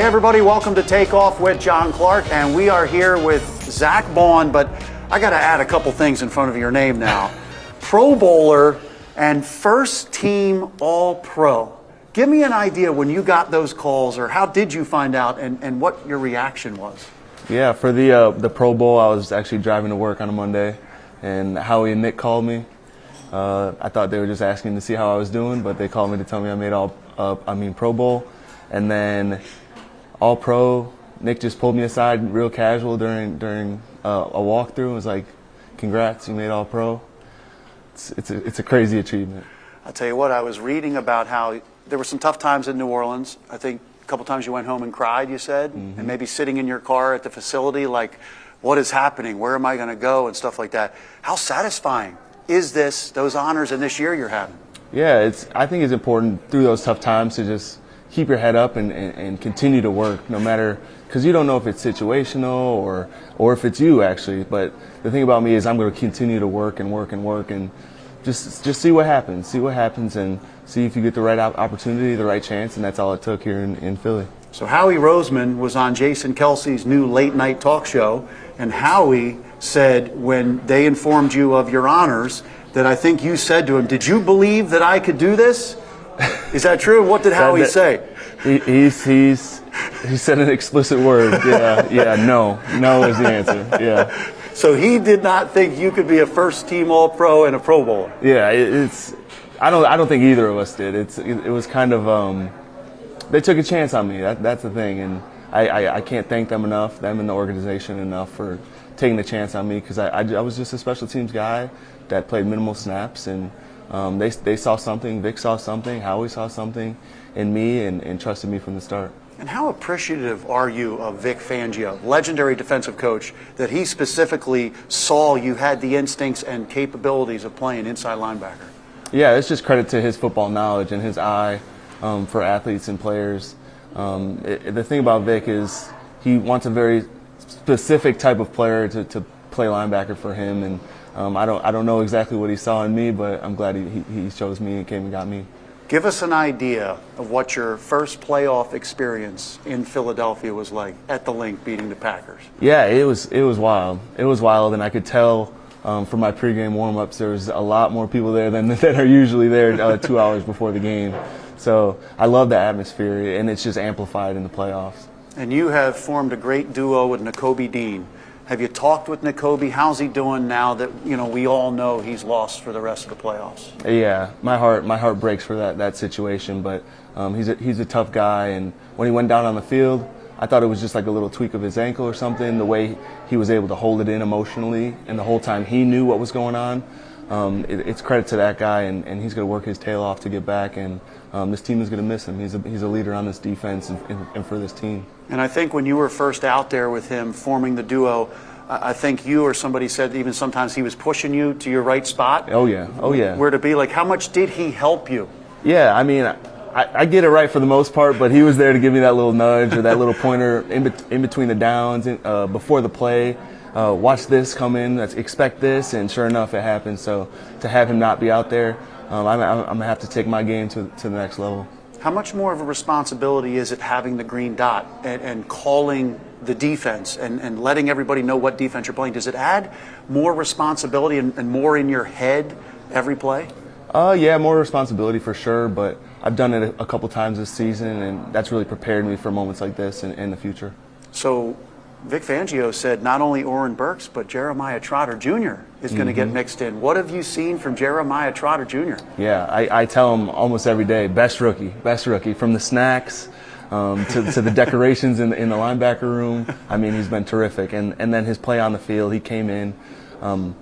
everybody, welcome to Takeoff with John Clark, and we are here with Zack Baun, but I got to add a couple things in front of your name now. Pro Bowler and first team All-Pro. Give me an idea when you got those calls, or how did you find out, and what your reaction was? Yeah, for the Pro Bowl, I was actually driving to work on a Monday, and Howie and Nick called me. I thought they were just asking to see how I was doing, but they called me to tell me I made Pro Bowl. And then All-Pro, Nick just pulled me aside real casual during a walkthrough and was like, "Congrats, you made All-Pro." It's a crazy achievement. I'll tell you what, I was reading about how there were some tough times in New Orleans. I think a couple times you went home and cried, you said, and maybe sitting in your car at the facility like, what is happening? Where am I going to go? And stuff like that. How satisfying is those honors in this year you're having? Yeah, I think it's important through those tough times to just keep your head up and continue to work, no matter, because you don't know if it's situational or if it's you actually. But the thing about me is I'm going to continue to work and just see what happens, and see if you get the right opportunity, the right chance, and that's all it took here in Philly. So Howie Roseman was on Jason Kelsey's new late night talk show, and Howie said when they informed you of your honors that I think you said to him, "Did you believe that I could do this?" Is that true? What did Howie say? He said an explicit word. No is the answer. Yeah. So he did not think you could be a first team All-Pro and a Pro Bowler. Yeah, I don't think either of us did. It was kind of they took a chance on me. That's the thing, and I can't thank them enough, them and the organization enough for taking the chance on me, because I was just a special teams guy that played minimal snaps, and they saw something, Vic saw something, Howie saw something in me, and trusted me from the start. And how appreciative are you of Vic Fangio, legendary defensive coach, that he specifically saw you had the instincts and capabilities of playing inside linebacker? Yeah, it's just credit to his football knowledge and his eye for athletes and players. The thing about Vic is he wants a very specific type of player to play linebacker for him, and I don't know exactly what he saw in me, but I'm glad he chose me and came and got me. Give us an idea of what your first playoff experience in Philadelphia was like at the Link beating the Packers. Yeah, it was wild. It was wild, and I could tell from my pregame warm-ups there was a lot more people there than are usually there 2 hours before the game. So I love the atmosphere, and it's just amplified in the playoffs. And you have formed a great duo with Nakobe Dean. Have you talked with Nakobe? How's he doing now that we all know he's lost for the rest of the playoffs? Yeah, my heart breaks for that situation, but he's a tough guy, and when he went down on the field, I thought it was just like a little tweak of his ankle or something, the way he was able to hold it in emotionally, and the whole time he knew what was going on. It's credit to that guy, and he's going to work his tail off to get back, and this team is going to miss him. He's a leader on this defense and for this team. And I think when you were first out there with him forming the duo, I think you or somebody said even sometimes he was pushing you to your right spot. Oh yeah. Where to be. Like, how much did he help you? Yeah, I mean, I get it right for the most part, but he was there to give me that little nudge or that little pointer in between the downs, before the play. Watch this come in, expect this, and sure enough, it happened. So to have him not be out there, I'm going to have to take my game to the next level. How much more of a responsibility is it having the green dot and calling the defense and letting everybody know what defense you're playing? Does it add more responsibility and more in your head every play? Yeah, more responsibility for sure, but I've done it a couple times this season, and that's really prepared me for moments like this in the future. So Vic Fangio said not only Oren Burks, but Jeremiah Trotter Jr. is going to get mixed in. What have you seen from Jeremiah Trotter Jr.? Yeah, I tell him almost every day, best rookie, from the snacks to the decorations in the linebacker room. I mean, he's been terrific. And then his play on the field, he came in. No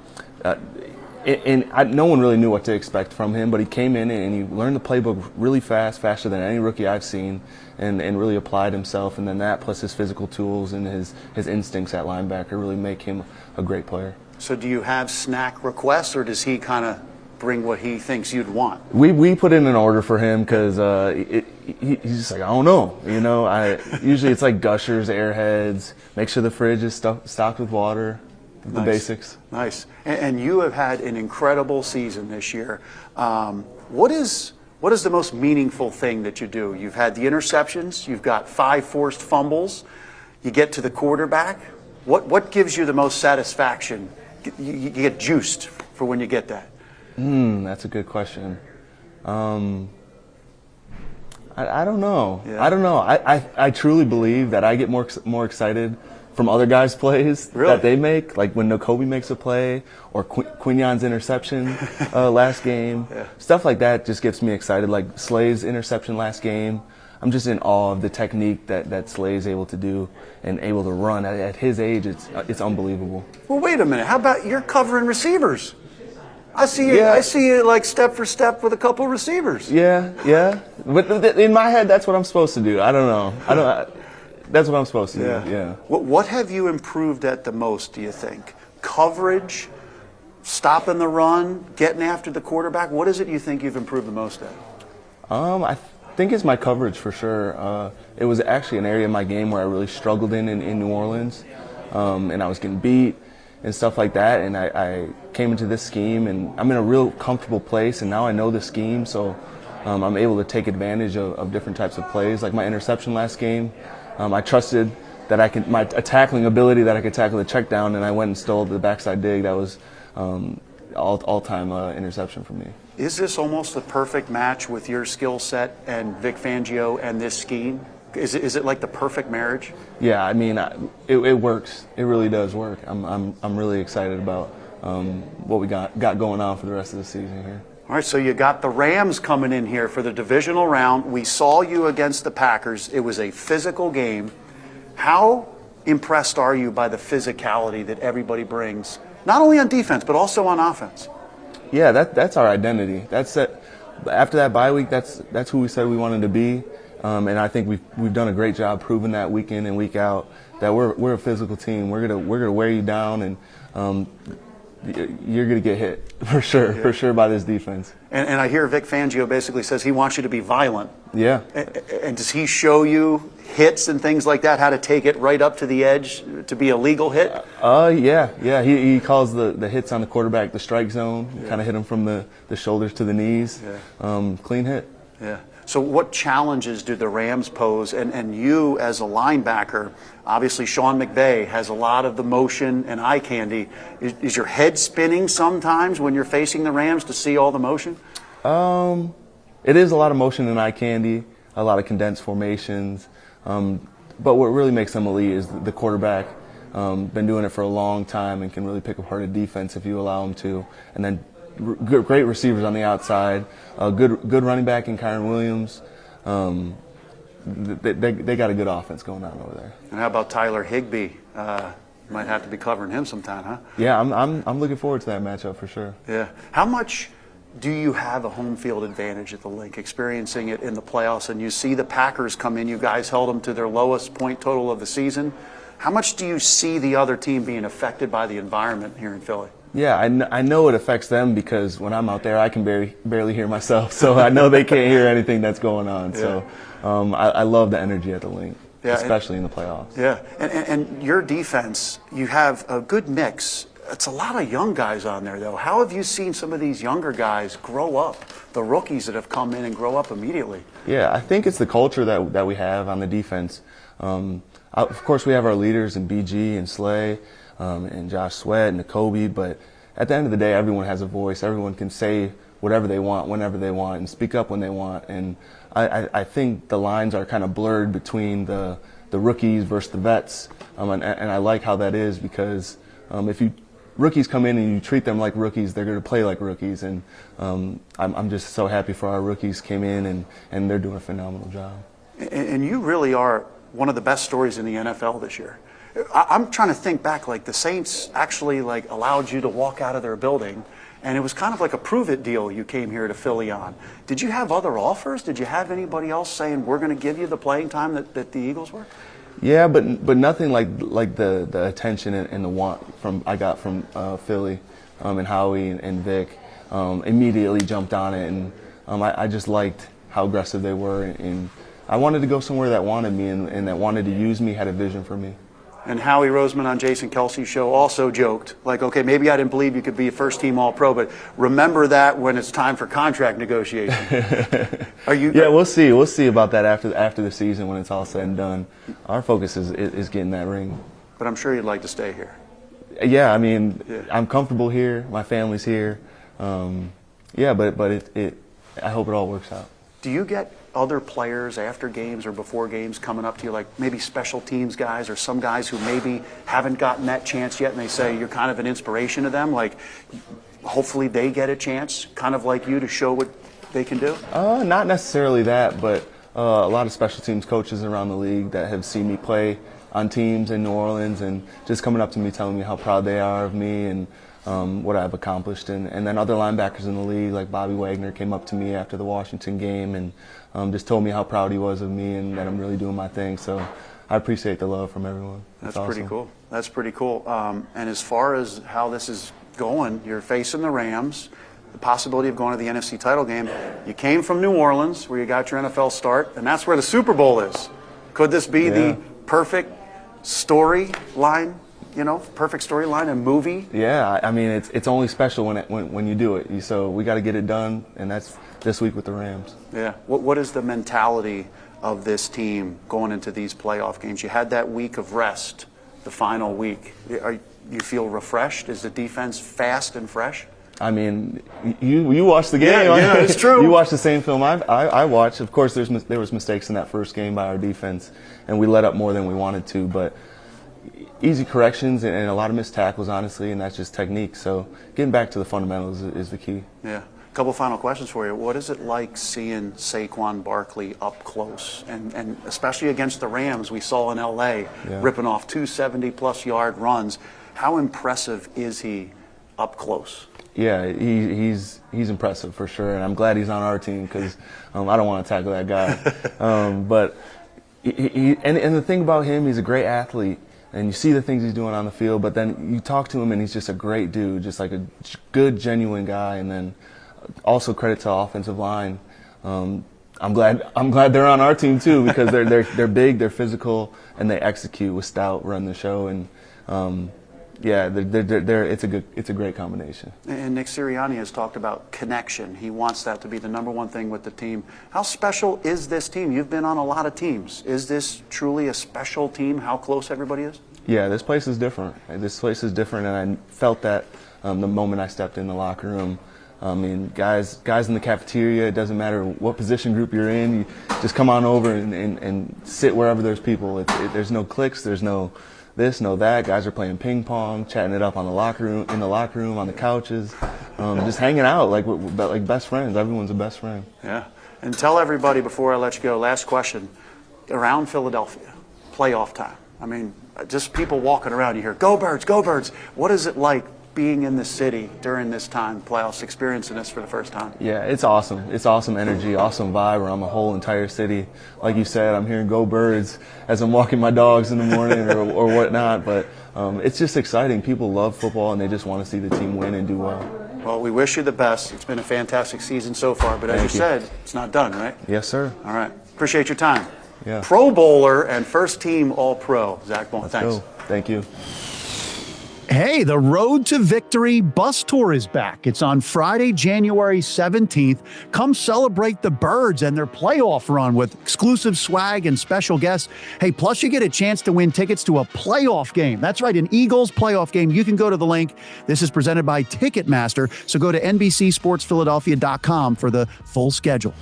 one really knew what to expect from him, but he came in and he learned the playbook really fast, faster than any rookie I've seen, and really applied himself. And then that plus his physical tools and his instincts at linebacker really make him a great player. So do you have snack requests, or does he kind of bring what he thinks you'd want? We put in an order for him because he's just like, I don't know. Usually it's like Gushers, Airheads, make sure the fridge is stocked with water. The basics. Nice. And you have had an incredible season this year. What is what is the most meaningful thing that you do? You've had the interceptions, you've got 5 forced fumbles, you get to the quarterback. What gives you the most satisfaction? You get juiced for when you get that. That's a good question. I don't know. Yeah. I don't know. I truly believe that I get more excited from other guys' plays that they make, like when Nakobe makes a play or Quignon's interception last game. Yeah. Stuff like that just gets me excited, like Slay's interception last game. I'm just in awe of the technique that Slay's able to do and able to run. At his age, it's unbelievable. Well, wait a minute. How about you're covering receivers? I see you. Yeah. I see you like step for step with a couple receivers. Yeah. But in my head, that's what I'm supposed to do. I don't know. That's what I'm supposed to do. Yeah. What have you improved at the most, do you think? Coverage, stopping the run, getting after the quarterback? What is it you think you've improved the most at? I think it's my coverage for sure. It was actually an area of my game where I really struggled in New Orleans, and I was getting beat and stuff like that. And I came into this scheme, and I'm in a real comfortable place, and now I know the scheme, so I'm able to take advantage of different types of plays. Like my interception last game, I trusted that a tackling ability that I could tackle the check down, and I went and stole the backside dig. That was all-time interception for me. Is this almost the perfect match with your skill set and Vic Fangio and this scheme? Is it like the perfect marriage? Yeah, I mean, it works. It really does work. I'm really excited about what we got going on for the rest of the season here. All right, so you got the Rams coming in here for the divisional round. We saw you against the Packers. It was a physical game. How impressed are you by the physicality that everybody brings, not only on defense, but also on offense? Yeah, that's our identity. That's it. After that bye week, that's who we said we wanted to be, and I think we've done a great job proving that week in and week out that we're a physical team. We're gonna wear you down, and you're gonna get hit for sure by this defense. And I hear Vic Fangio basically says he wants you to be violent. Yeah. And does he show you hits and things like that, how to take it right up to the edge to be a legal hit? Yeah. He calls the hits on the quarterback the strike zone. Yeah. Kind of hit him from the shoulders to the knees. Yeah. Clean hit. Yeah. So what challenges do the Rams pose? And you as a linebacker, obviously Sean McVay has a lot of the motion and eye candy. Is your head spinning sometimes when you're facing the Rams to see all the motion? It is a lot of motion and eye candy, a lot of condensed formations. But what really makes them elite is the quarterback. Been doing it for a long time and can really pick apart a defense if you allow him to. And then great receivers on the outside, good running back in Kyron Williams. They got a good offense going on over there. And how about Tyler Higbee? Might have to be covering him sometime, huh? Yeah, I'm looking forward to that matchup for sure. Yeah. How much do you have a home field advantage at the Link, experiencing it in the playoffs? And you see the Packers come in. You guys held them to their lowest point total of the season. How much do you see the other team being affected by the environment here in Philly? Yeah, I know it affects them because when I'm out there, I can barely hear myself. So I know they can't hear anything that's going on. Yeah. So I love the energy at the Link, especially in the playoffs. Yeah, and your defense, you have a good mix. It's a lot of young guys on there, though. How have you seen some of these younger guys grow up, the rookies that have come in and grow up immediately? Yeah, I think it's the culture that we have on the defense. Of course, we have our leaders in BG and Slay, and Josh Sweat and Nakobe, but at the end of the day, everyone has a voice. Everyone can say whatever they want, whenever they want, and speak up when they want. And I think the lines are kind of blurred between the rookies versus the vets, and I like how that is because if rookies come in and you treat them like rookies, they're going to play like rookies. And I'm just so happy for our rookies came in, and they're doing a phenomenal job. And you really are one of the best stories in the NFL this year. I'm trying to think back, like the Saints actually allowed you to walk out of their building, and it was kind of like a prove-it deal you came here to Philly on. Did you have other offers? Did you have anybody else saying, we're going to give you the playing time that the Eagles were? Yeah, but nothing like the attention and the want I got from Philly and Howie and Vic. Immediately jumped on it, and I just liked how aggressive they were, and I wanted to go somewhere that wanted me and that wanted to use me, had a vision for me. And Howie Roseman on Jason Kelsey's show also joked, like, okay, maybe I didn't believe you could be a first-team All-Pro, but remember that when it's time for contract negotiation. Yeah, we'll see. We'll see about that after the season when it's all said and done. Our focus is getting that ring. But I'm sure you'd like to stay here. Yeah, I mean, I'm comfortable here. My family's here. But I hope it all works out. Do you get other players after games or before games coming up to you, like maybe special teams guys or some guys who maybe haven't gotten that chance yet, and they say you're kind of an inspiration to them? Like, hopefully they get a chance, kind of like you, to show what they can do? Not necessarily that, but a lot of special teams coaches around the league that have seen me play on teams in New Orleans and just coming up to me telling me how proud they are of me and what I've accomplished. And then other linebackers in the league, like Bobby Wagner, came up to me after the Washington game and just told me how proud he was of me and that I'm really doing my thing. So I appreciate the love from everyone. That's awesome. pretty cool. That's pretty cool. And as far as how this is going, you're facing the Rams, the possibility of going to the NFC title game. You came from New Orleans, where you got your NFL start, and that's where the Super Bowl is. Could this be the perfect storyline? Perfect storyline and movie. Yeah, I mean it's only special when you do it. So we got to get it done, and that's this week with the Rams. Yeah. What is the mentality of this team going into these playoff games? You had that week of rest, the final week. You feel refreshed? Is the defense fast and fresh? I mean, you watched the game. Yeah, it's true. You watched the same film I watched. Of course, there was mistakes in that first game by our defense, and we let up more than we wanted to, but easy corrections and a lot of missed tackles, honestly, and that's just technique. So getting back to the fundamentals is the key. Yeah. A couple final questions for you. What is it like seeing Saquon Barkley up close? And especially against the Rams, we saw in L.A. ripping off 270-plus yard runs. How impressive is he up close? Yeah, he's impressive for sure, and I'm glad he's on our team because I don't want to tackle that guy. But and the thing about him, he's a great athlete. And you see the things he's doing on the field, but then you talk to him and he's just a great dude, just like a good, genuine guy. And then also credit to offensive line. I'm glad they're on our team too because they're big, they're physical, and they execute with stout, run the show, and it's a great combination. And Nick Sirianni has talked about connection. He wants that to be the number one thing with the team. How special is this team? You've been on a lot of teams. Is this truly a special team, how close everybody is? Yeah, this place is different. This place is different, and I felt that the moment I stepped in the locker room. I mean, guys in the cafeteria, it doesn't matter what position group you're in, you just come on over and sit wherever there's people. There's no cliques, there's no this, no that. Guys are playing ping pong, chatting it up in the locker room, on the couches, just hanging out like best friends. Everyone's a best friend. Yeah. And tell everybody before I let you go, last question, around Philadelphia, playoff time. I mean, just people walking around, you hear, "Go Birds, go Birds." What is it like being in the city during this time, playoffs, experiencing this for the first time? Yeah, it's awesome. It's awesome energy, awesome vibe around the whole entire city. Like you said, I'm hearing "Go Birds" as I'm walking my dogs in the morning or whatnot. But it's just exciting. People love football, and they just want to see the team win and do well. Well, we wish you the best. It's been a fantastic season so far. But as you said, it's not done, right? Yes, sir. All right. Appreciate your time. Yeah. Pro Bowler and first team All-Pro, Zack Baun. Thanks. Go. Thank you. Hey, the Road to Victory bus tour is back. It's on Friday, January 17th. Come celebrate the Birds and their playoff run with exclusive swag and special guests. Hey, plus you get a chance to win tickets to a playoff game. That's right, an Eagles playoff game. You can go to the link. This is presented by Ticketmaster. So go to NBCSportsPhiladelphia.com for the full schedule.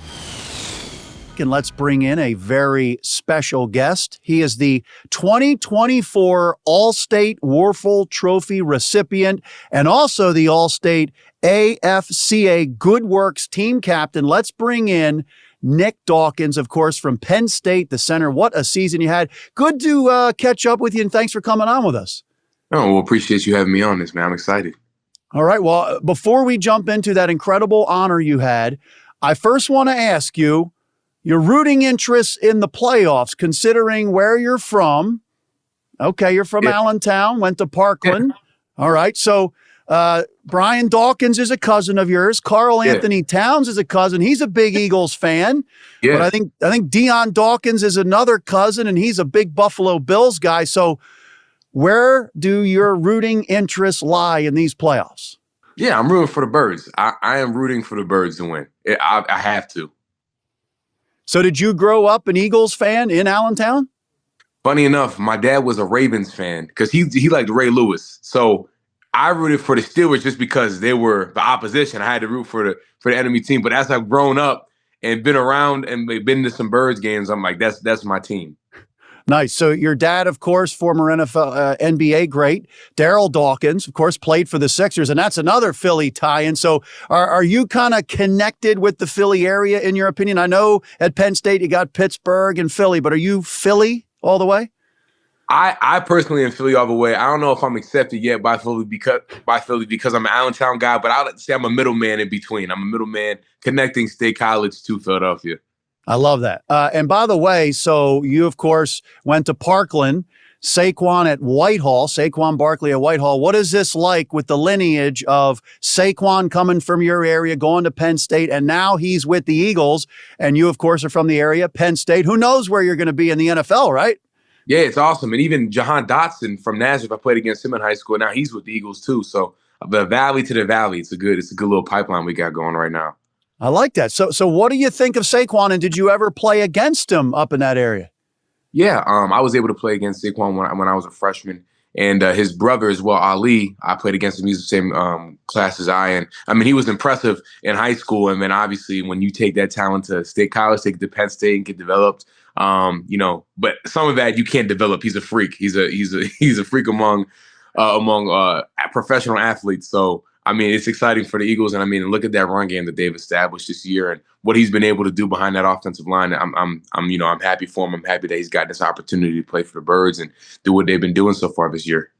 And let's bring in a very special guest. He is the 2024 Allstate Wuerffel Trophy recipient and also the Allstate AFCA Good Works team captain. Let's bring in Nick Dawkins, of course, from Penn State, the center. What a season you had. Good to catch up with you, and thanks for coming on with us. Oh, well, appreciate you having me on this, man. I'm excited. All right. Well, before we jump into that incredible honor you had, I first want to ask you, your rooting interests in the playoffs, considering where you're from. Okay, you're from Allentown, went to Parkland. All right, so Brian Dawkins is a cousin of yours. Carl Anthony Towns is a cousin. He's a big Eagles fan. But I think Deion Dawkins is another cousin, and he's a big Buffalo Bills guy. So Where do your rooting interests lie in these playoffs? Yeah, I'm rooting for the Birds. I am rooting for the Birds to win. I have to. So did you grow up an Eagles fan in Allentown? Funny enough, my dad was a Ravens fan because he liked Ray Lewis. So I rooted for the Steelers just because they were the opposition. I had to root for the enemy team. But as I've grown up and been around and been to some Birds games, I'm like, that's my team. Nice. So your dad, of course, former NFL, NBA great, Darryl Dawkins, of course, played for the Sixers, and that's another Philly tie-in. So are you kind of connected with the Philly area, in your opinion? I know at Penn State you got Pittsburgh and Philly, but are you Philly all the way? I personally am Philly all the way. I don't know if I'm accepted yet by Philly because I'm an Allentown guy, but I like to say I'm a middleman in between. I'm a middleman connecting State College to Philadelphia. I love that. And by the way, so you, of course, went to Parkland, Saquon at Whitehall, Saquon Barkley at Whitehall. What is this like with the lineage of Saquon coming from your area, going to Penn State, and now he's with the Eagles, and you, of course, are from the area, Penn State. Who knows where you're going to be in the NFL, right? Yeah, it's awesome. And even Jahan Dotson from Nazareth, I played against him in high school. Now he's with the Eagles too. So the valley to the valley, it's a good little pipeline we got going right now. I like that. So what do you think of Saquon, and did you ever play against him up in that area? Yeah, I was able to play against Saquon when I was a freshman, and his brother as well, Ali. I played against him. He's the same class as I, and I mean he was impressive in high school, and then obviously when you take that talent to State College, take it to Penn State and get developed, But some of that you can't develop. He's a freak. He's a freak among professional athletes. So. I mean, it's exciting for the Eagles, and I mean, look at that run game that they've established this year, and what he's been able to do behind that offensive line. I'm happy for him. I'm happy that he's gotten this opportunity to play for the Birds and do what they've been doing so far this year.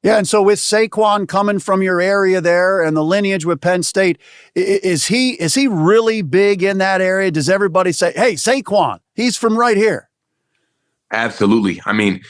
Yeah, and so with Saquon coming from your area there and the lineage with Penn State, is he really big in that area? Does everybody say, "Hey, Saquon, he's from right here"? Absolutely. I mean,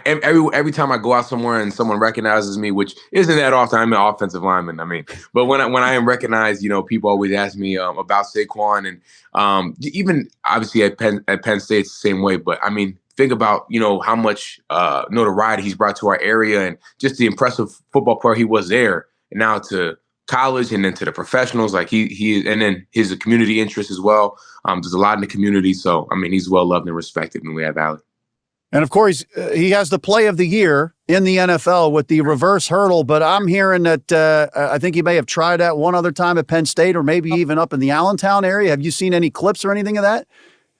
every time I go out somewhere and someone recognizes me, which isn't that often, I'm an offensive lineman. I mean, but when I am recognized, people always ask me about Saquon, and even obviously at Penn State, it's the same way. But I mean, think about how much notoriety he's brought to our area, and just the impressive football player he was there, and now to college and then to the professionals, like he and then his community interest as well. There's a lot in the community, so I mean, he's well loved and respected in Lehigh Valley. And of course, he has the play of the year in the NFL with the reverse hurdle. But I'm hearing that I think he may have tried that one other time at Penn State, or maybe even up in the Allentown area. Have you seen any clips or anything of that?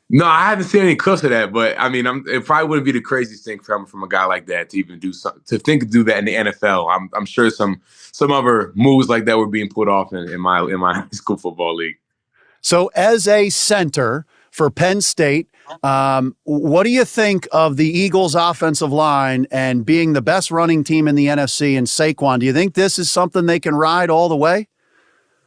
No, I haven't seen any clips of that. But I mean, it probably wouldn't be the craziest thing from a guy like that to even do do that in the NFL. I'm sure some other moves like that were being put off in my high school football league. So as a center for Penn State, what do you think of the Eagles' offensive line and being the best running team in the NFC and Saquon? Do you think this is something they can ride all the way?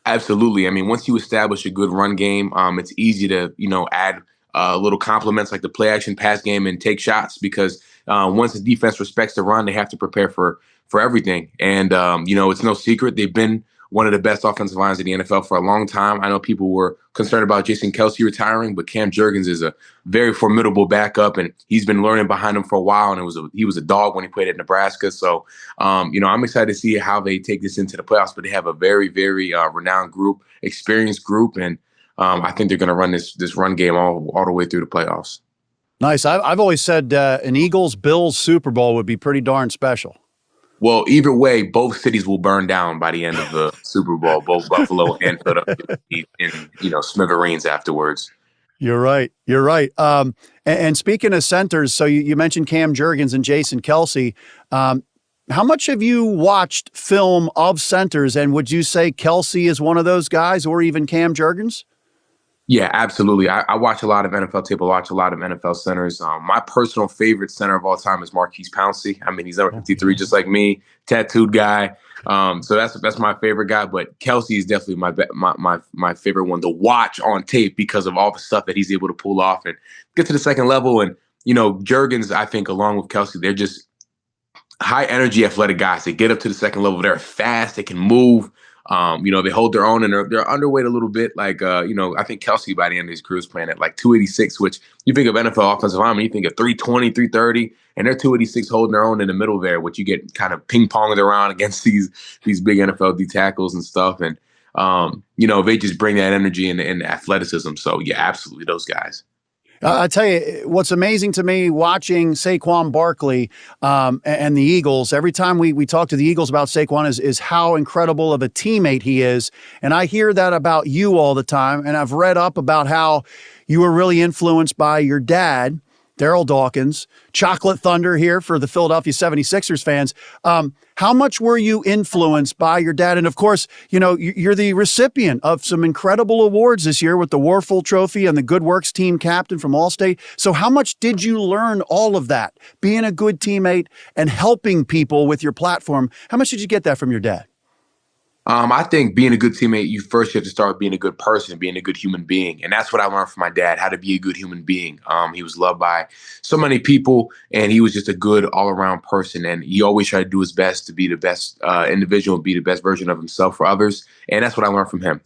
Absolutely. I mean, once you establish a good run game, it's easy to, add little complements like the play action pass game and take shots, because once the defense respects the run, they have to prepare for everything. And, it's no secret they've been one of the best offensive lines in the NFL for a long time. I know people were concerned about Jason Kelce retiring, but Cam Jurgens is a very formidable backup, and he's been learning behind him for a while, and he was a dog when he played at Nebraska. So, I'm excited to see how they take this into the playoffs, but they have a very, very renowned group, experienced group, and I think they're going to run this run game all the way through the playoffs. Nice. I've always said an Eagles-Bills Super Bowl would be pretty darn special. Well, either way, both cities will burn down by the end of the Super Bowl, both Buffalo and Philadelphia, in smithereens afterwards. You're right. And speaking of centers, so you mentioned Cam Jurgens and Jason Kelce. How much have you watched film of centers, and would you say Kelce is one of those guys, or even Cam Jurgens? Yeah, absolutely. I watch a lot of NFL tape. I watch a lot of NFL centers. My personal favorite center of all time is Marquise Pouncey. I mean, he's number 53, just like me, tattooed guy. So that's my favorite guy. But Kelce is definitely my favorite one to watch on tape because of all the stuff that he's able to pull off and get to the second level. And Jurgens, I think, along with Kelce, they're just high energy, athletic guys. They get up to the second level. They're fast. They can move. They hold their own and they're underweight a little bit. Like, I think Kelsey by the end of his career is playing at like 286, which you think of NFL offensive linemen, you think of 320, 330, and they're 286 holding their own in the middle there, which you get kind of ping-ponged around against these big NFL D tackles and stuff. And, they just bring that energy and athleticism. So, yeah, absolutely those guys. I tell you, what's amazing to me watching Saquon Barkley and the Eagles, every time we talk to the Eagles about Saquon is how incredible of a teammate he is. And I hear that about you all the time. And I've read up about how you were really influenced by your dad, Darryl Dawkins, Chocolate Thunder here for the Philadelphia 76ers fans. How much were you influenced by your dad? And of course, you're the recipient of some incredible awards this year with the Wuerffel Trophy and the Good Works team captain from Allstate. So how much did you learn all of that, being a good teammate and helping people with your platform? How much did you get that from your dad? I think being a good teammate, you first have to start being a good person, being a good human being. And that's what I learned from my dad, how to be a good human being. He was loved by so many people, and he was just a good all-around person. And he always tried to do his best to be the best individual, be the best version of himself for others. And that's what I learned from him.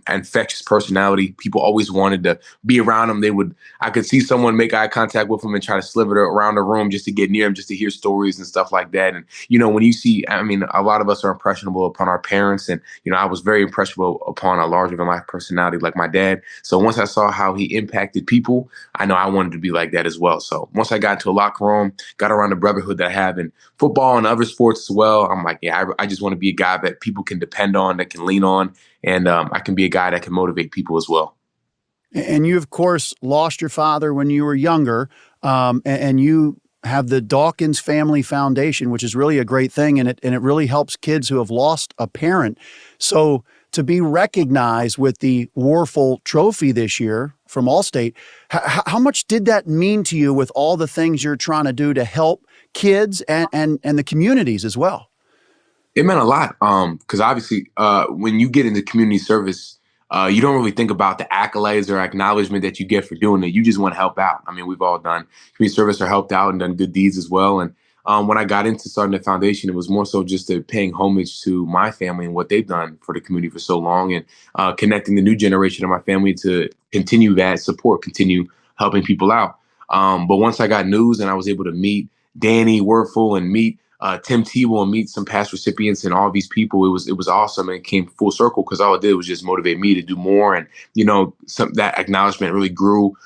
Infectious personality. People always wanted to be around him. I could see someone make eye contact with him and try to slither around the room just to get near him, just to hear stories and stuff like that. And, when you see, a lot of us are impressionable upon our parents. And, I was very impressionable upon a larger than life personality like my dad. So once I saw how he impacted people, I know I wanted to be like that as well. So once I got into a locker room, got around the brotherhood that I have in football and other sports as well, I'm like, I just want to be a guy that people can depend on, that can lean on. And I can be a guy that can motivate people as well. And you, of course, lost your father when you were younger, and you have the Dawkins Family Foundation, which is really a great thing, and it really helps kids who have lost a parent. So to be recognized with the Wuerffel Trophy this year from Allstate, how much did that mean to you with all the things you're trying to do to help kids and the communities as well? It meant a lot, because obviously when you get into community service, you don't really think about the accolades or acknowledgement that you get for doing it. You just want to help out. We've all done community service or helped out and done good deeds as well. And when I got into starting the foundation, it was more so just paying homage to my family and what they've done for the community for so long, and connecting the new generation of my family to continue that support, continue helping people out. But once I got news and I was able to meet Danny Wuerffel and meet Tim Tebow and meet some past recipients and all these people, it was awesome, and it came full circle because all it did was just motivate me to do more. And that acknowledgement really grew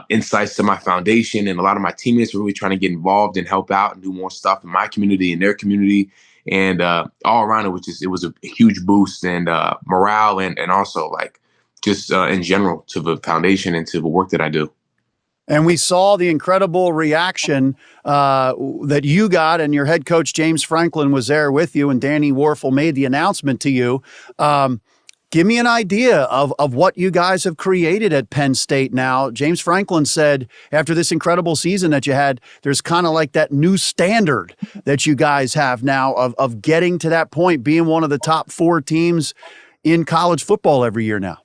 insights to my foundation, and a lot of my teammates were really trying to get involved and help out and do more stuff in my community and their community, and all around it was a huge boost and morale and also just in general to the foundation and to the work that I do. And we saw the incredible reaction that you got, and your head coach, James Franklin, was there with you, and Danny Wuerffel made the announcement to you. Give me an idea of what you guys have created at Penn State now. James Franklin said after this incredible season that you had, there's kind of like that new standard that you guys have now of getting to that point, being one of the top 4 teams in college football every year now.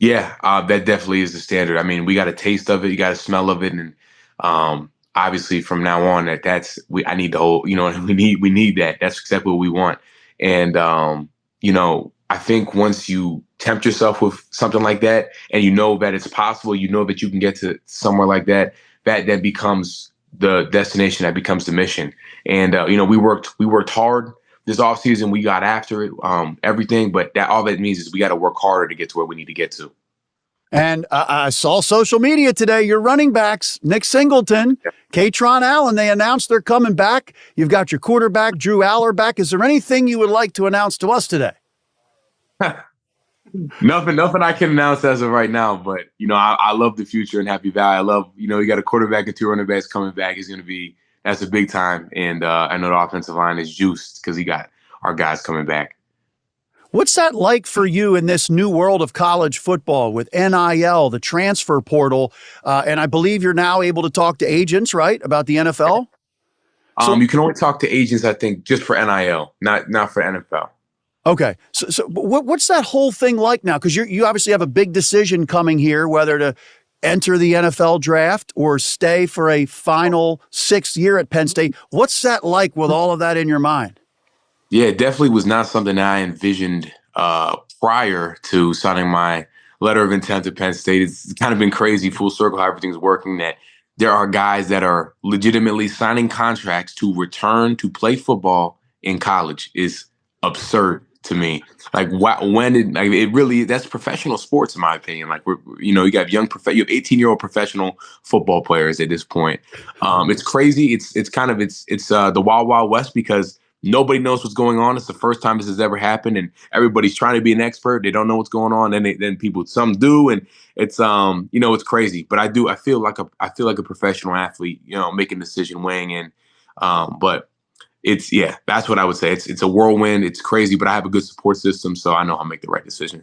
Yeah, that definitely is the standard. We got a taste of it, you got a smell of it, and obviously from now on, I need the whole. We need that. That's exactly what we want. And I think once you tempt yourself with something like that, and you know that it's possible, you know that you can get to somewhere like that, that becomes the destination, that becomes the mission. And we worked hard. This offseason, we got after it, everything, but all that means is we got to work harder to get to where we need to get to. And I saw social media today, your running backs, Nick Singleton, Katron Allen, they announced they're coming back. You've got your quarterback, Drew Aller, back. Is there anything you would like to announce to us today? Nothing I can announce as of right now, but, I love the future in Happy Valley. I love, you got a quarterback and 2 running backs coming back. That's a big time. And I know the offensive line is juiced because he got our guys coming back. What's that like for you in this new world of college football with NIL, the transfer portal? And I believe you're now able to talk to agents, right, about the NFL? You can only talk to agents, I think, just for NIL, not for NFL. Okay. So what's that whole thing like now? Because you obviously have a big decision coming here, whether to enter the NFL draft or stay for a final 6th year at Penn State. What's that like with all of that in your mind? Yeah, it definitely was not something I envisioned prior to signing my letter of intent to Penn State. It's kind of been crazy, full circle, how everything's working, that there are guys that are legitimately signing contracts to return to play football in college. Is absurd to me. Like, when did, like, it really, that's professional sports, in my opinion. Like, you have you have 18-year-old professional football players at this point. It's crazy. It's the wild, wild west, because nobody knows what's going on. It's the first time this has ever happened, and everybody's trying to be an expert. They don't know what's going on, and some do, and it's it's crazy. But I feel like a professional athlete, making a decision, weighing in. But that's what I would say. It's a whirlwind. It's crazy, but I have a good support system, so I know I'll make the right decision.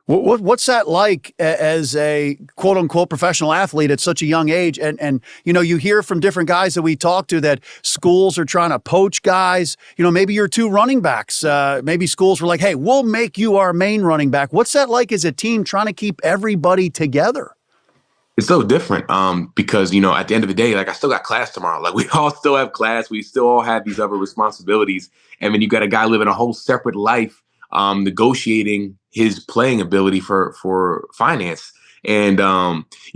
What's that like as a quote unquote professional athlete at such a young age? And you hear from different guys that we talk to that schools are trying to poach guys. Maybe you're two running backs. Maybe schools were like, hey, we'll make you our main running back. What's that like as a team trying to keep everybody together? It's so different because, at the end of the day, like, I still got class tomorrow. Like, we all still have class. We still all have these other responsibilities. And then you got a guy living a whole separate life, negotiating his playing ability for finance. And,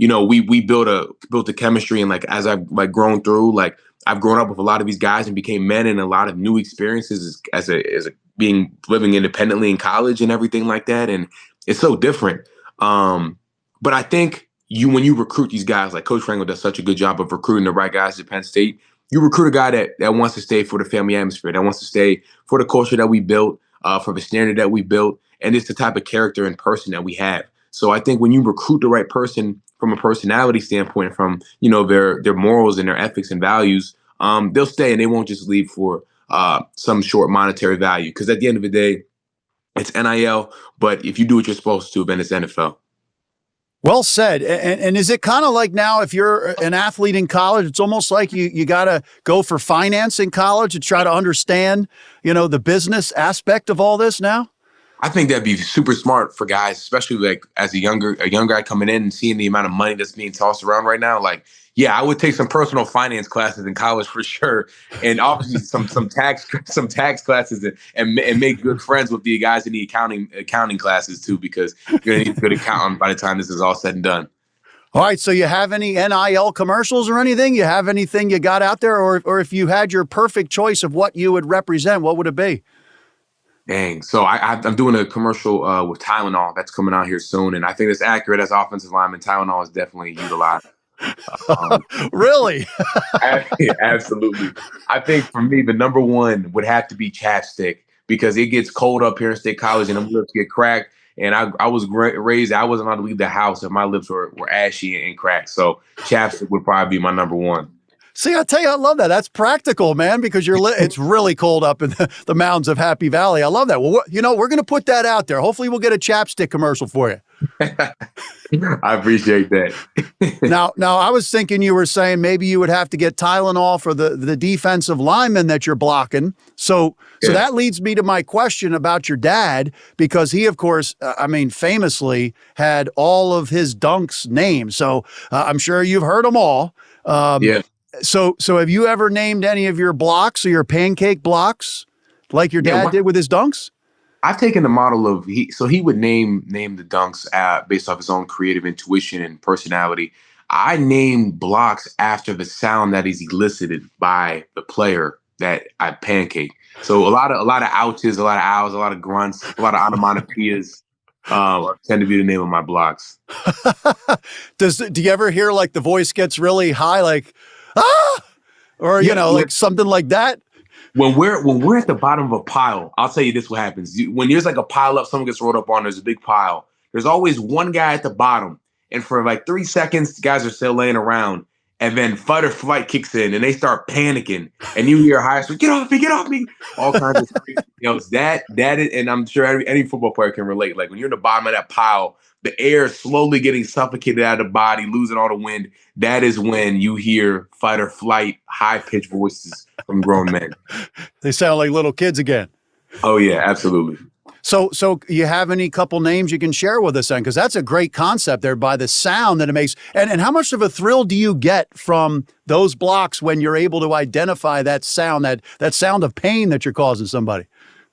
we built a chemistry. And, like, as I've grown through, like, I've grown up with a lot of these guys and became men, and a lot of new experiences as living independently in college and everything like that. And it's so different. But I think when you recruit these guys, like Coach Franklin does such a good job of recruiting the right guys at Penn State, you recruit a guy that wants to stay for the family atmosphere, that wants to stay for the culture that we built, for the standard that we built, and it's the type of character and person that we have. So I think when you recruit the right person from a personality standpoint, from their morals and their ethics and values, they'll stay, and they won't just leave for some short monetary value. Because at the end of the day, it's NIL, but if you do what you're supposed to, then it's NFL. Well said. And is it kind of like now, if you're an athlete in college, it's almost like you got to go for finance in college to try to understand, the business aspect of all this now? I think that'd be super smart for guys, especially like as a young guy coming in and seeing the amount of money that's being tossed around right now. Like, yeah, I would take some personal finance classes in college for sure, and obviously some tax classes, and make good friends with the guys in the accounting classes too, because you're gonna need a good accountant by the time this is all said and done. All right, so you have any NIL commercials or anything? You have anything you got out there, or if you had your perfect choice of what you would represent, what would it be? Dang. So I'm doing a commercial with Tylenol that's coming out here soon, and I think it's accurate as offensive lineman. Tylenol is definitely utilized. Really? Absolutely. I think for me, the number one would have to be chapstick, because it gets cold up here in State College and the lips get cracked. And I was raised, I wasn't allowed to leave the house if my lips were ashy and cracked. So chapstick would probably be my number one. See, I tell you, I love that. That's practical, man, because it's really cold up in the mountains of Happy Valley. I love that. Well, we're going to put that out there. Hopefully we'll get a chapstick commercial for you. I appreciate that. Now, I was thinking you were saying maybe you would have to get Tylenol for the defensive lineman that you're blocking. So that leads me to my question about your dad, because he, of course, famously had all of his dunks named. So I'm sure you've heard them all. Yeah. So have you ever named any of your blocks or your pancake blocks like your dad did with his dunks? I've taken the model of he would name the dunks based off his own creative intuition and personality. I name blocks after the sound that is elicited by the player that I pancake. So a lot of ouches, a lot of owls, a lot of grunts, a lot of onomatopoeias tend to be the name of my blocks. Do you ever hear like the voice gets really high, like or like something like that? When we're at the bottom of a pile, I'll tell you this: what happens when there's like a pile up, someone gets rolled up on. There's a big pile. There's always one guy at the bottom, and for like 3 seconds, the guys are still laying around, and then fight or flight kicks in, and they start panicking, and you hear high scream, "Get off me!" All kinds of stuff. That is, and I'm sure any football player can relate. Like when you're in the bottom of that pile, the air slowly getting suffocated out of the body, losing all the wind. That is when you hear fight or flight, high-pitched voices from grown men. They sound like little kids again. Oh, yeah, absolutely. So you have any couple names you can share with us then? Because that's a great concept there by the sound that it makes. And how much of a thrill do you get from those blocks when you're able to identify that sound, that sound of pain that you're causing somebody?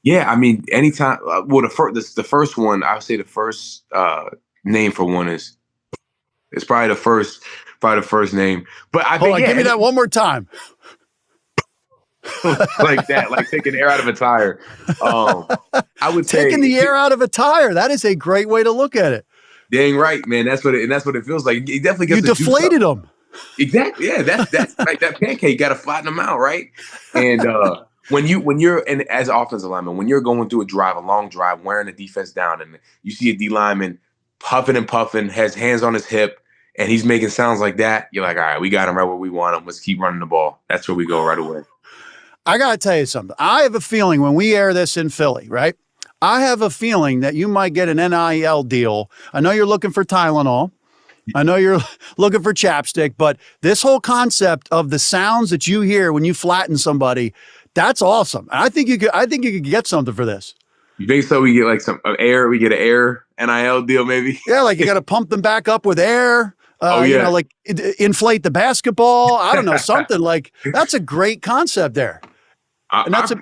Yeah, I mean, anytime. Well, the first one, I would say the first name for one is it's probably the first name. But I Hold think on, give me that one more time. like that, like taking air out of a tire. I would say Taking the air out of a tire. That is a great way to look at it. dang right, man. That's what it feels like. It definitely gets You deflated them. Exactly. Yeah, that's like that pancake. You got to flatten them out, right? And when you're and as an offensive lineman, when you're going through a long drive, wearing the defense down, and you see a D lineman puffing and puffing, has hands on his hip, and he's making sounds like that, you're like, all right, we got him right where we want him. Let's keep running the ball. That's where we go right away. I got to tell you something. I have a feeling when we air this in Philly, right? I have a feeling that you might get an NIL deal. I know you're looking for Tylenol. I know you're looking for chapstick, but this whole concept of the sounds that you hear when you flatten somebody, that's awesome. And I think you could get something for this. You think so? We get like some air. We get an air NIL deal, maybe. Yeah, like you got to pump them back up with air. Oh, yeah. You know, like inflate the basketball. I don't know, something like that's a great concept there. And that's I'm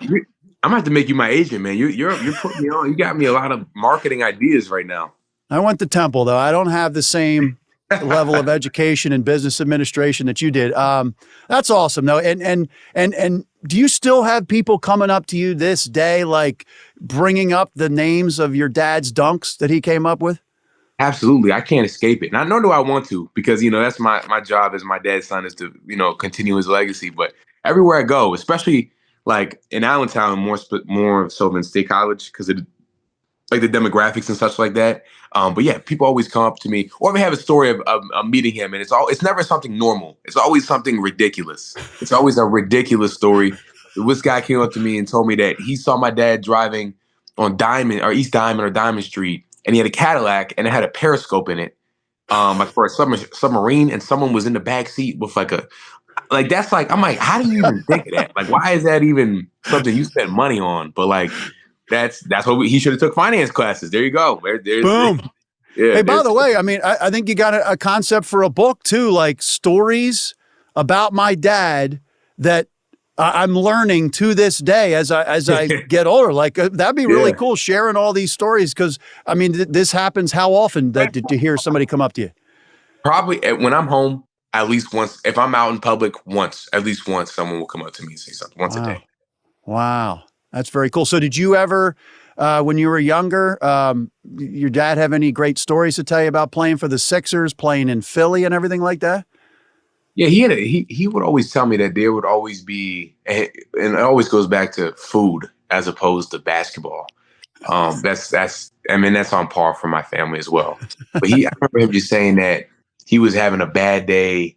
gonna have to make you my agent, man. You're putting me on. You got me a lot of marketing ideas right now. I went to Temple though. I don't have the same level of education and business administration that you did. That's awesome though. And do you still have people coming up to you this day, like bringing up the names of your dad's dunks that he came up with? Absolutely. I can't escape it. And nor do I want to, because, that's my job as my dad's son is to, continue his legacy. But everywhere I go, especially like in Allentown, more so than State College, because it like the demographics and such like that. But yeah, people always come up to me, or we have a story of meeting him, and it's never something normal. It's always something ridiculous. It's always a ridiculous story. This guy came up to me and told me that he saw my dad driving on Diamond or East Diamond or Diamond Street, and he had a Cadillac and it had a periscope in it, like for a submarine, and someone was in the back seat with that's like, I'm like, how do you even think of that? Like, why is that even something you spend money on? But like, that's what he should have took finance classes. There you go. Boom. Yeah. Hey, by the way, I mean, I think you got a concept for a book too, like stories about my dad that I'm learning to this day as I get older. Like that'd be really cool, sharing all these stories, because I mean, this happens how often to hear somebody come up to you? Probably when I'm home, at least once. If I'm out in public, at least once, someone will come up to me and say something once a day. Wow. That's very cool. So did you ever, when you were younger, your dad have any great stories to tell you about playing for the Sixers, playing in Philly and everything like that? Yeah, he would always tell me that there would always be, and it always goes back to food as opposed to basketball. That's on par for my family as well. But I remember him just saying that he was having a bad day.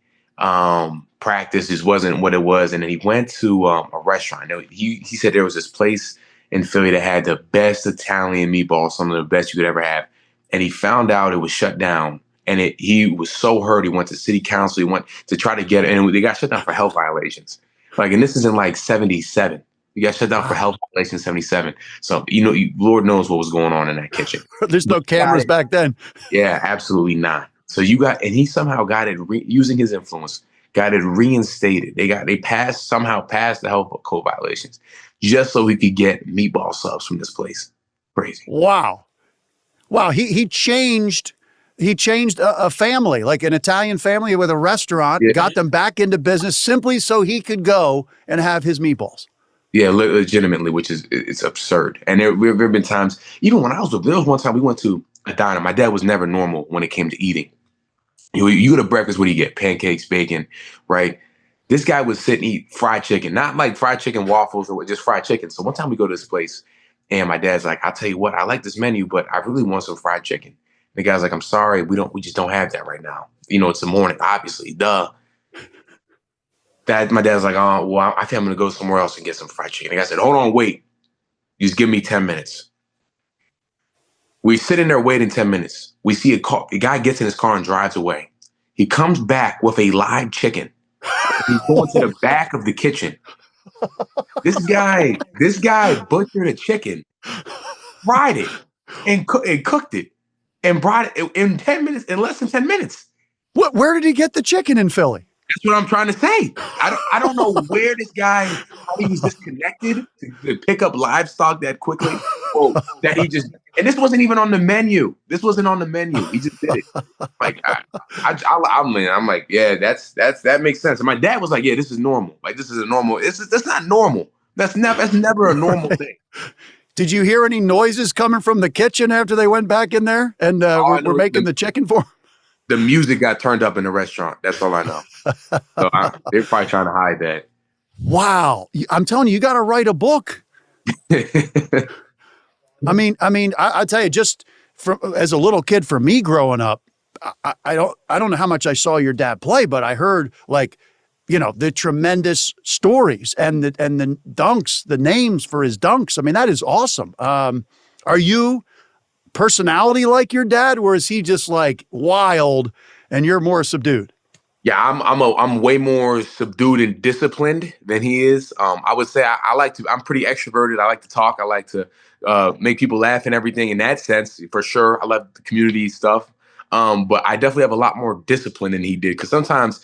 Practice just wasn't what it was, and then he went to a restaurant. He said there was this place in Philly that had the best Italian meatballs, some of the best you could ever have, and he found out it was shut down. And he was so hurt. He went to city council. He went to try to get it, and they got shut down for health violations. Like, and this is in like 77. You got shut down for health violations 77. So Lord knows what was going on in that kitchen. There's no cameras back then. Yeah, absolutely not. So and he somehow got it using his influence. Got it reinstated. They somehow passed the health code violations just so he could get meatball subs from this place. Crazy. Wow. He changed a family, like an Italian family with a restaurant, got them back into business simply so he could go and have his meatballs. Yeah, legitimately, which is it's absurd. And there have been times, even when I was there was one time we went to a diner. My dad was never normal when it came to eating. You go to breakfast, what do you get? Pancakes, bacon, right? This guy would sit and eat fried chicken, not like fried chicken waffles or just fried chicken. So one time we go to this place and my dad's like, I'll tell you what, I like this menu, but I really want some fried chicken. And the guy's like, I'm sorry, we just don't have that right now. It's the morning, obviously, duh. My dad's like, oh, well, I think I'm going to go somewhere else and get some fried chicken. The guy said, hold on, wait. Just give me 10 minutes. We sit in there waiting 10 minutes. We see a guy gets in his car and drives away. He comes back with a live chicken. He's going to the back of the kitchen. This guy butchered a chicken, fried it, and cooked it, and brought it in 10 minutes, in less than 10 minutes. Where did he get the chicken in Philly? That's what I'm trying to say. I don't know where this guy, how he was disconnected to pick up livestock that quickly. Well, that he just, and this wasn't even on the menu. This wasn't on the menu. He just did it. Like I'm like, yeah, that makes sense. And my dad was like, yeah, this is normal. Like this is a normal. That's not normal. That's never a normal thing. Did you hear any noises coming from the kitchen after they went back in there and we're making the chicken for 'em? The music got turned up in the restaurant. That's all I know. So they're probably trying to hide that. Wow. I'm telling you, you got to write a book. I mean, I tell you, just as a little kid, for me growing up, I don't know how much I saw your dad play, but I heard the tremendous stories and the dunks, the names for his dunks. I mean, that is awesome. Are you personality like your dad, or is he just like wild and you're more subdued? Yeah, I'm way more subdued and disciplined than he is. I would say I'm pretty extroverted. I like to talk. I like to make people laugh and everything in that sense, for sure. I love the community stuff. But I definitely have a lot more discipline than he did, because sometimes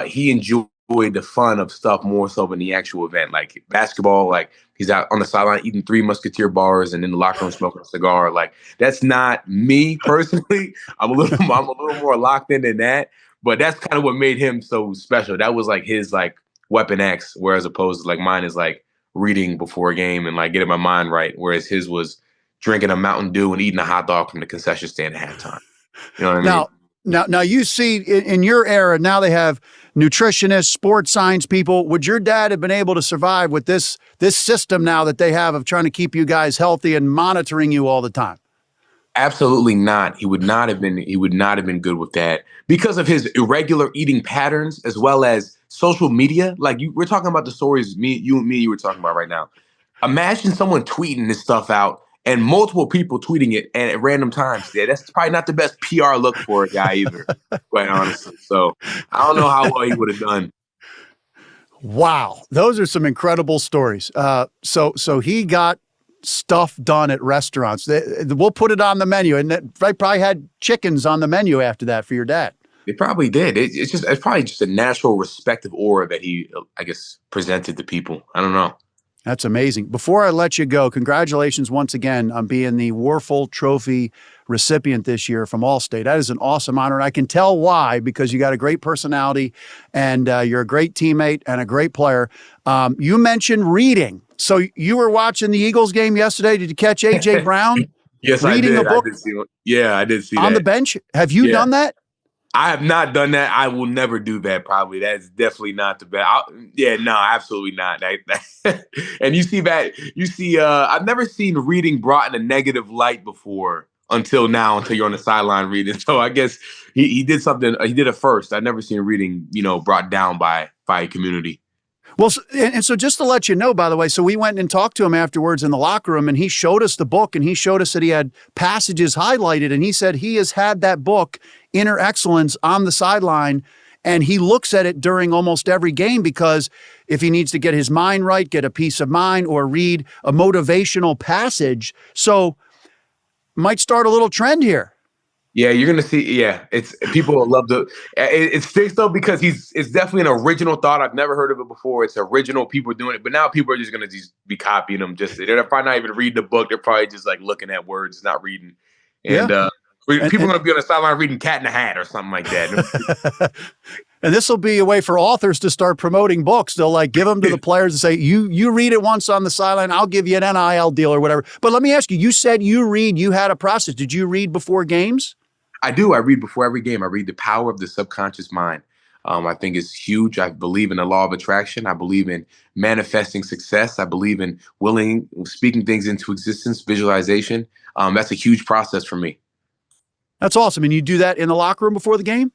he enjoyed the fun of stuff more so than the actual event. Like basketball, like he's out on the sideline eating 3 Musketeer bars and in the locker room smoking a cigar. Like that's not me personally. I'm a little more locked in than that. But that's kind of what made him so special. That was like his like weapon X, whereas opposed to like mine is like reading before a game and like getting my mind right. Whereas his was drinking a Mountain Dew and eating a hot dog from the concession stand at halftime. You know what I mean? Now you see in your era, now they have nutritionists, sports science people. Would your dad have been able to survive with this system now that they have of trying to keep you guys healthy and monitoring you all the time? Absolutely not. He would not have been good with that because of his irregular eating patterns, as well as social media. Like we're talking about the stories you were talking about right now. Imagine someone tweeting this stuff out and multiple people tweeting it and at random times. Yeah, that's probably not the best PR look for a guy either, quite honestly. So I don't know how well he would have done. Wow. Those are some incredible stories. So he got stuff done at restaurants. We'll put it on the menu, and they probably had chickens on the menu after that for your dad. They probably did. It's probably just a natural respective aura that he, I guess, presented to people. I don't know. That's amazing. Before I let you go, congratulations once again on being the Wuerffel Trophy recipient this year from Allstate. That is an awesome honor. And I can tell why, because you got a great personality and you're a great teammate and a great player. You mentioned reading. So you were watching the Eagles game yesterday. Did you catch A.J. Brown? Yes, reading I did. A book? I did see one. Yeah, I did see on that. the bench. Have you done that? I have not done that. I will never do that. Probably that's definitely not the best. No, absolutely not. And you see, I've never seen reading brought in a negative light before until you're on the sideline reading. So I guess he did something. He did it first. I've never seen reading, brought down by a community. Well, and so just to let you know, by the way, so we went and talked to him afterwards in the locker room, and he showed us the book, and he showed us that he had passages highlighted, and he said he has had that book, Inner Excellence, on the sideline, and he looks at it during almost every game, because if he needs to get his mind right, get a peace of mind, or read a motivational passage. So might start a little trend here. Yeah, you're gonna see. Yeah, it's people will love to. It sticks though, because it's definitely an original thought. I've never heard of it before. It's original. People doing it, but now people are just gonna be copying them. They're probably not even reading the book. They're probably just like looking at words, not reading. And people are gonna be on the sideline reading Cat in the Hat or something like that. And this will be a way for authors to start promoting books. They'll like give them to the players and say, you read it once on the sideline, I'll give you an NIL deal or whatever. But let me ask you, you said you had a process. Did you read before games? I do. I read before every game. I read The Power of the Subconscious Mind. I think it's huge. I believe in the law of attraction. I believe in manifesting success. I believe in speaking things into existence, visualization. That's a huge process for me. That's awesome. And you do that in the locker room before the game?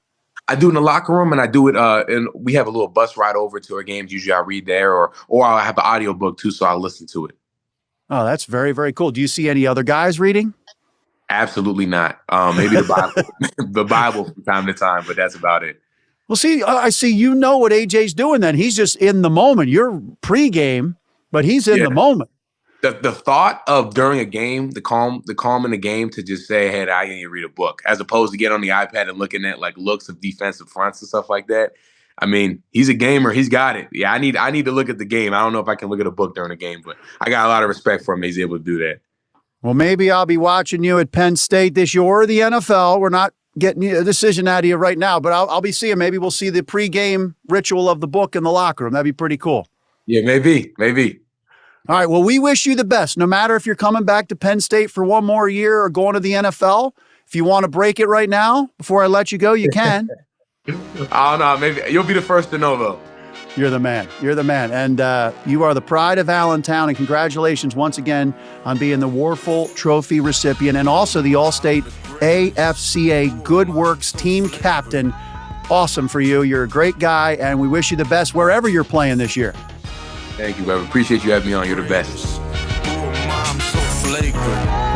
I do in the locker room, and I do it. And we have a little bus ride over to our games. Usually, I read there, or I have an audio book too, so I'll listen to it. Oh, that's very, very cool. Do you see any other guys reading? Absolutely not. Maybe the Bible, the Bible from time to time, but that's about it. Well, see, I see. You know what AJ's doing. Then he's just in the moment. You're pregame, but he's in the moment. The thought of during a game, the calm in the game, to just say, "Hey, I need to read a book," as opposed to get on the iPad and looking at like looks of defensive fronts and stuff like that. I mean, he's a gamer. He's got it. Yeah, I need to look at the game. I don't know if I can look at a book during a game, but I got a lot of respect for him. He's able to do that. Well, maybe I'll be watching you at Penn State this year or the NFL. We're not getting a decision out of you right now, but I'll be seeing. Maybe we'll see the pregame ritual of the book in the locker room. That'd be pretty cool. Yeah, maybe. All right. Well, we wish you the best, no matter if you're coming back to Penn State for one more year or going to the NFL. If you want to break it right now before I let you go, you can. I don't know. Maybe you'll be the first to know, though. You're the man. You're the man. And you are the pride of Allentown. And congratulations once again on being the Wuerffel Trophy recipient and also the Allstate AFCA Good Works team captain. Awesome for you. You're a great guy, and we wish you the best wherever you're playing this year. Thank you, brother. Appreciate you having me on. You're the best. Oh, mom, so flagrant.